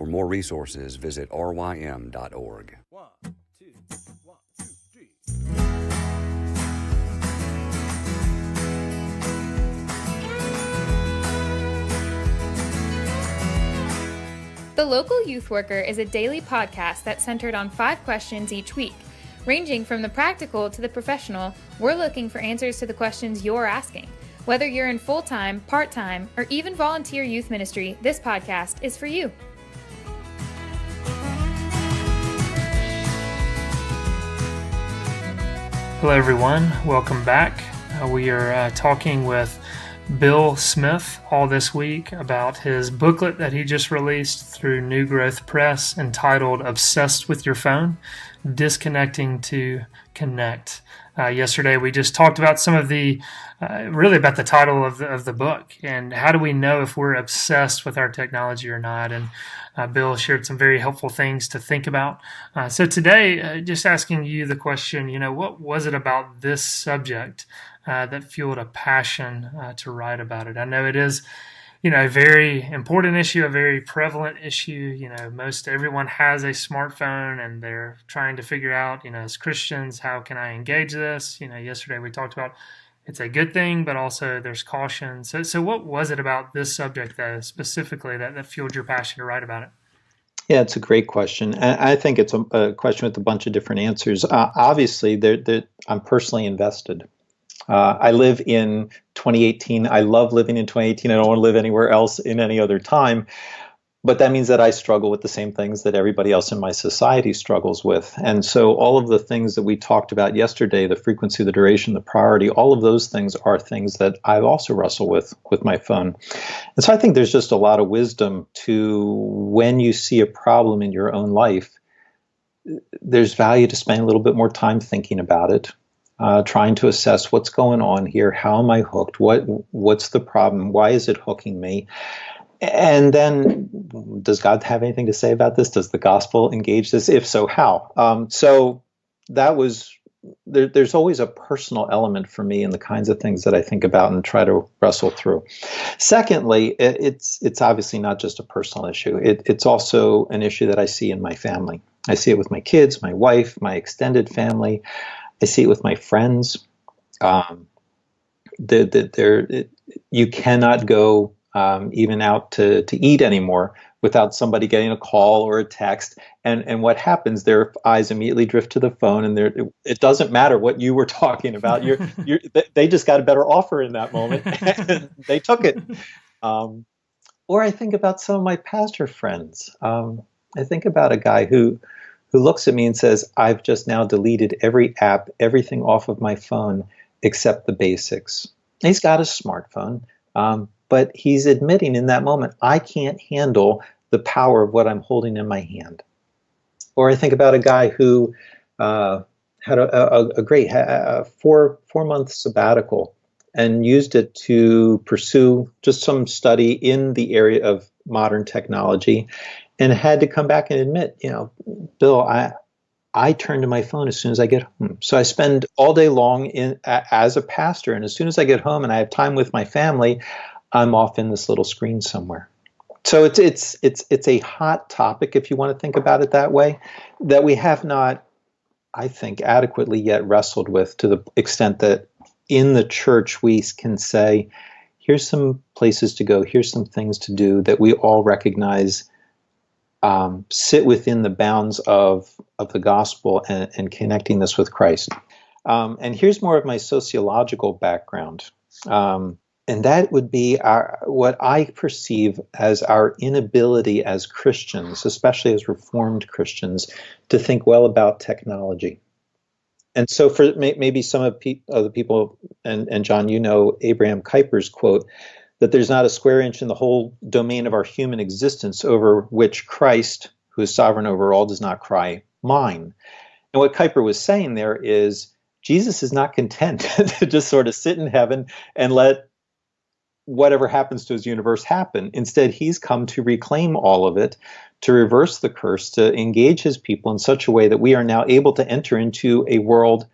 For more resources, visit rym.org. One, two, 3. The Local Youth Worker is a daily podcast that's centered on 5 questions each week. Ranging from the practical to the professional, we're looking for answers to the questions you're asking. Whether you're in full-time, part-time, or even volunteer youth ministry, this podcast is for you. Hello everyone, welcome back. We are talking with Bill Smith all this week about his booklet that he just released through New Growth Press entitled Obsessed with Your Phone, Disconnecting to Connect. Yesterday we just talked about some of the, really about the title of the book and how do we know if we're obsessed with our technology or not. And Bill shared some very helpful things to think about. So today, just asking you the question, what was it about this subject that fueled a passion to write about it? I know it is, a very important issue, a very prevalent issue. Most everyone has a smartphone and they're trying to figure out, as Christians, how can I engage this? Yesterday we talked about it's a good thing, but also there's caution. So what was it about this subject specifically that fueled your passion to write about it? Yeah, it's a great question. I think it's a question with a bunch of different answers. Obviously, I'm personally invested. I live in 2018. I love living in 2018. I don't want to live anywhere else in any other time. But that means that I struggle with the same things that everybody else in my society struggles with. And so all of the things that we talked about yesterday, the frequency, the duration, the priority, all of those things are things that I also wrestle with my phone. And so I think there's just a lot of wisdom to when you see a problem in your own life, there's value to spend a little bit more time thinking about it, trying to assess what's going on here. How am I hooked? What's the problem? Why is it hooking me? And then, does God have anything to say about this? Does the gospel engage this? If so, how? So that was, there's always a personal element for me in the kinds of things that I think about and try to wrestle through. Secondly, it's obviously not just a personal issue. It's also an issue that I see in my family. I see it with my kids, my wife, my extended family. I see it with my friends. You cannot go even out to eat anymore without somebody getting a call or a text. And what happens, their eyes immediately drift to the phone, and it doesn't matter what you were talking about. They just got a better offer in that moment, and they took it. Or I think about some of my pastor friends. I think about a guy who looks at me and says, I've just now deleted every app, everything off of my phone except the basics. He's got a smartphone. But he's admitting in that moment, I can't handle the power of what I'm holding in my hand. Or I think about a guy who had a great 4-month sabbatical and used it to pursue just some study in the area of modern technology, and had to come back and admit, Bill, I turn to my phone as soon as I get home. So I spend all day long as a pastor, and as soon as I get home and I have time with my family, I'm off in this little screen somewhere. So it's a hot topic, if you want to think about it that way, that we have not, I think, adequately yet wrestled with to the extent that in the church we can say, here's some places to go, here's some things to do that we all recognize sit within the bounds of the gospel and connecting this with Christ. And here's more of my sociological background. And that would be what I perceive as our inability as Christians, especially as Reformed Christians, to think well about technology. And so for maybe some of the people, and John, Abraham Kuyper's quote, that there's not a square inch in the whole domain of our human existence over which Christ, who is sovereign over all, does not cry, mine. And what Kuyper was saying there is Jesus is not content to just sort of sit in heaven and let whatever happens to his universe happen. Instead, he's come to reclaim all of it, to reverse the curse, to engage his people in such a way that we are now able to enter into a world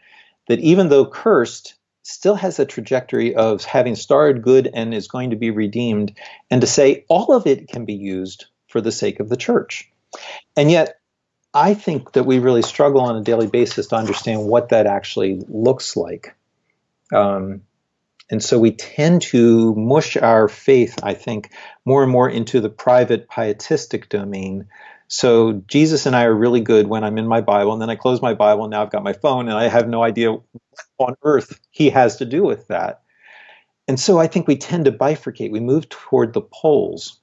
that, even though cursed, still has a trajectory of having started good and is going to be redeemed, and to say all of it can be used for the sake of the church. And yet, I think that we really struggle on a daily basis to understand what that actually looks like. And so we tend to mush our faith, I think, more and more into the private pietistic domain. So Jesus and I are really good when I'm in my Bible, and then I close my Bible, and now I've got my phone, and I have no idea what on earth he has to do with that. And so I think we tend to bifurcate. We move toward the poles.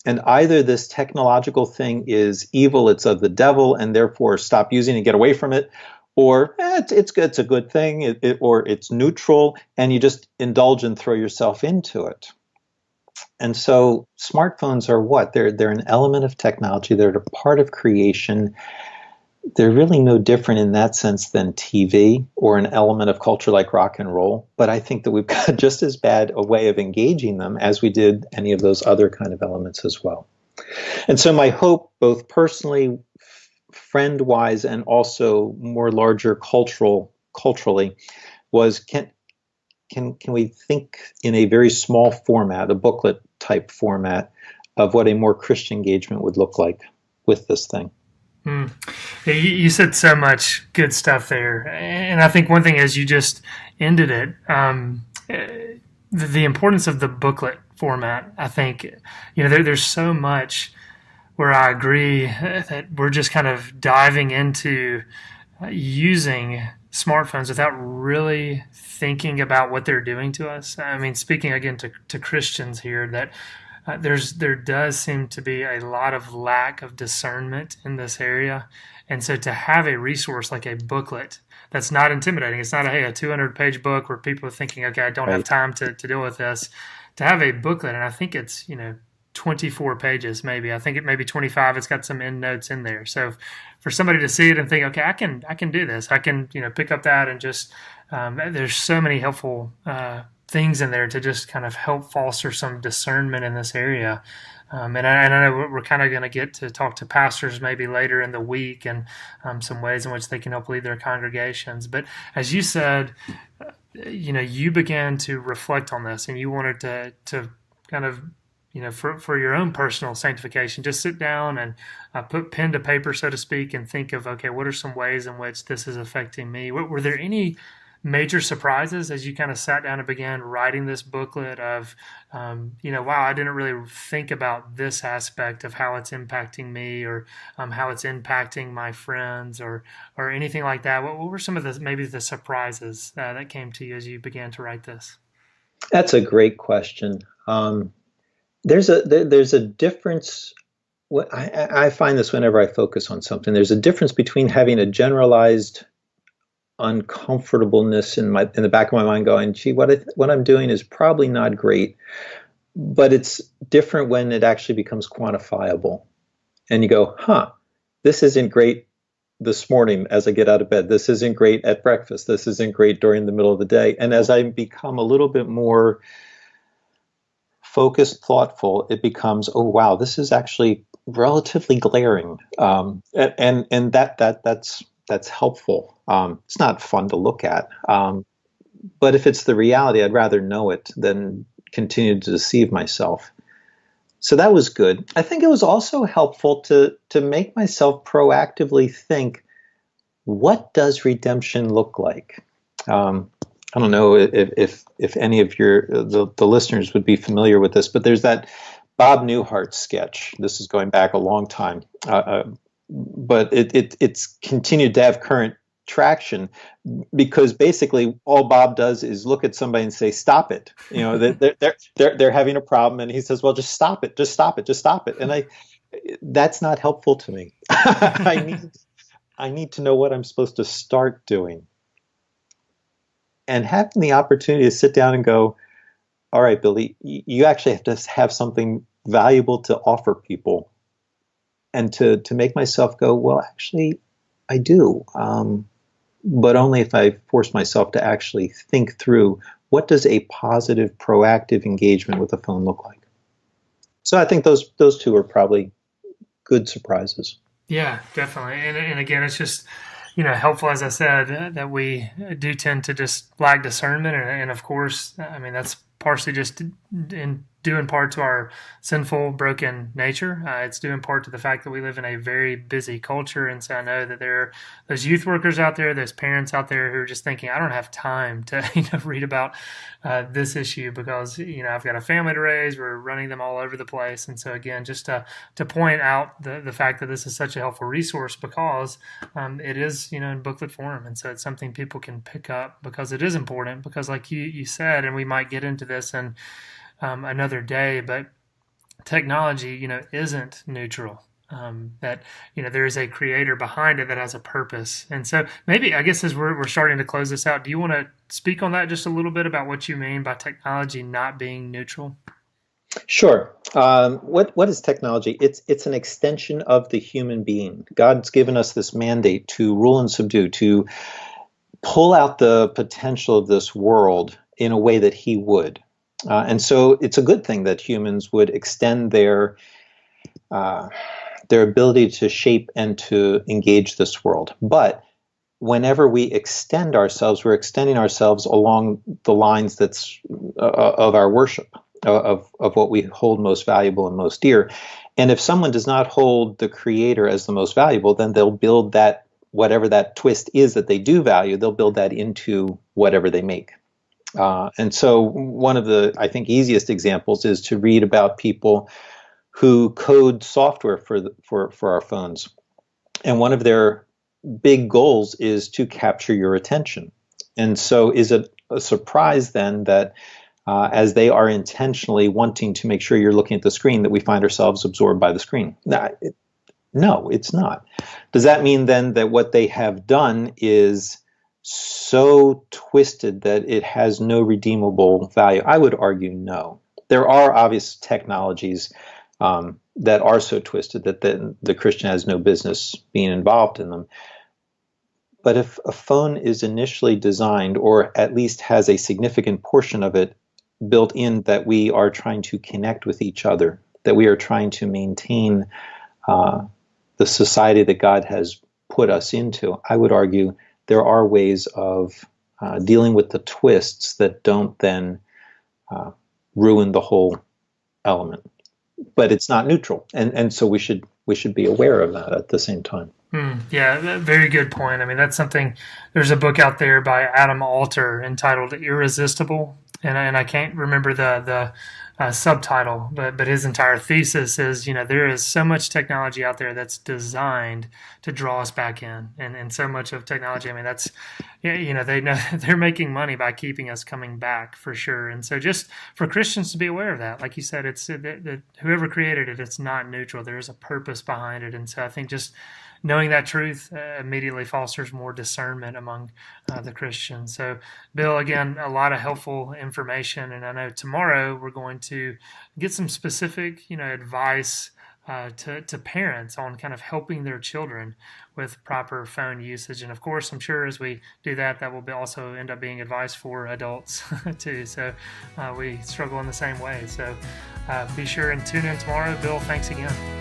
And either this technological thing is evil, it's of the devil, and therefore stop using it, get away from it, or it's good, it's a good thing, or it's neutral, and you just indulge and throw yourself into it. And so smartphones are what? They're an element of technology. They're a part of creation. They're really no different in that sense than TV or an element of culture like rock and roll. But I think that we've got just as bad a way of engaging them as we did any of those other kind of elements as well. And so my hope, both personally, friend-wise, and also more larger culturally, was can we think in a very small format, a booklet type format, of what a more Christian engagement would look like with this thing? Yeah, you said so much good stuff there, and I think one thing is you just ended it. The importance of the booklet format. I think there's so much where I agree that we're just kind of diving into using smartphones without really thinking about what they're doing to us. I mean, speaking again to Christians here, that there does seem to be a lot of lack of discernment in this area. And so to have a resource like a booklet that's not intimidating, it's not a 200-page book where people are thinking, okay, I don't have time to deal with this. To have a booklet, and I think it's 24 pages maybe. I think it may be 25. It's got some end notes in there. So for somebody to see it and think, okay, I can do this. I can pick up that and just there's so many helpful things in there to just kind of help foster some discernment in this area. And I know we're kind of going to get to talk to pastors maybe later in the week and some ways in which they can help lead their congregations. But as you said, you began to reflect on this, and you wanted to kind of, for your own personal sanctification, just sit down and put pen to paper, so to speak, and think of, okay, what are some ways in which this is affecting me? Were there any major surprises as you kind of sat down and began writing this booklet of, wow, I didn't really think about this aspect of how it's impacting me, or how it's impacting my friends, or anything like that? What were some of the surprises that came to you as you began to write this? That's a great question. There's a difference. I find this whenever I focus on something. There's a difference between having a generalized uncomfortableness in the back of my mind, going, "Gee, what I'm doing is probably not great," but it's different when it actually becomes quantifiable, and you go, "Huh, this isn't great this morning as I get out of bed. This isn't great at breakfast. This isn't great during the middle of the day." And as I become a little bit more focused, thoughtful, it becomes, oh wow, this is actually relatively glaring, and that's helpful. It's not fun to look at, but if it's the reality, I'd rather know it than continue to deceive myself. So that was good. I think it was also helpful to make myself proactively think, what does redemption look like? I don't know if any of the listeners would be familiar with this, but there's that Bob Newhart sketch. This is going back a long time, but it's continued to have current traction because basically all Bob does is look at somebody and say, "Stop it!" They're having a problem, and he says, "Well, just stop it, just stop it, just stop it." And that's not helpful to me. I need to know what I'm supposed to start doing. And having the opportunity to sit down and go, all right, Billy, you actually have to have something valuable to offer people. And to make myself go, well, actually, I do. But only if I force myself to actually think through, what does a positive, proactive engagement with the phone look like? So I think those two are probably good surprises. Yeah, definitely. And again, it's just, helpful, as I said, that we do tend to just lack discernment. And of course, I mean, that's partially just in due in part to our sinful, broken nature. It's due in part to the fact that we live in a very busy culture. And so I know that there are those youth workers out there, those parents out there who are just thinking, I don't have time to read about this issue because I've got a family to raise. We're running them all over the place. And so again, just to point out the fact that this is such a helpful resource because it is in booklet form, and so it's something people can pick up because it is important. Because like you said, and we might get into this in another day, but technology, isn't neutral. That there is a creator behind it that has a purpose, and so maybe I guess as we're starting to close this out, do you want to speak on that just a little bit about what you mean by technology not being neutral? Sure. What is technology? It's an extension of the human being. God's given us this mandate to rule and subdue, to pull out the potential of this world in a way that He would. And so it's a good thing that humans would extend their ability to shape and to engage this world. But whenever we extend ourselves, we're extending ourselves along the lines of our worship, of what we hold most valuable and most dear. And if someone does not hold the Creator as the most valuable, then they'll build that, whatever that twist is that they do value, they'll build that into whatever they make. And so one of the, I think, easiest examples is to read about people who code software for our phones. And one of their big goals is to capture your attention. And so is it a surprise then that as they are intentionally wanting to make sure you're looking at the screen, that we find ourselves absorbed by the screen? No, it's not. Does that mean then that what they have done is so twisted that it has no redeemable value? I would argue no. There are obvious technologies that are so twisted that the Christian has no business being involved in them. But if a phone is initially designed, or at least has a significant portion of it built in, that we are trying to connect with each other, that we are trying to maintain the society that God has put us into, I would argue there are ways of dealing with the twists that don't then ruin the whole element. But it's not neutral, and so we should be aware of that at the same time. Yeah, very good point. I mean, that's something. There's a book out there by Adam Alter entitled "Irresistible," and I can't remember the subtitle, but his entire thesis is, there is so much technology out there that's designed to draw us back in, and so much of technology, I mean, that's, they know they're making money by keeping us coming back for sure. And so just for Christians to be aware of that, like you said, it's that whoever created it, it's not neutral. There is a purpose behind it. And so I think just knowing that truth immediately fosters more discernment among the Christians. So, Bill, again, a lot of helpful information, and I know tomorrow we're going to get some specific, advice to parents on kind of helping their children with proper phone usage. And of course, I'm sure as we do that will also end up being advice for adults too. So we struggle in the same way. So be sure and tune in tomorrow. Bill, thanks again.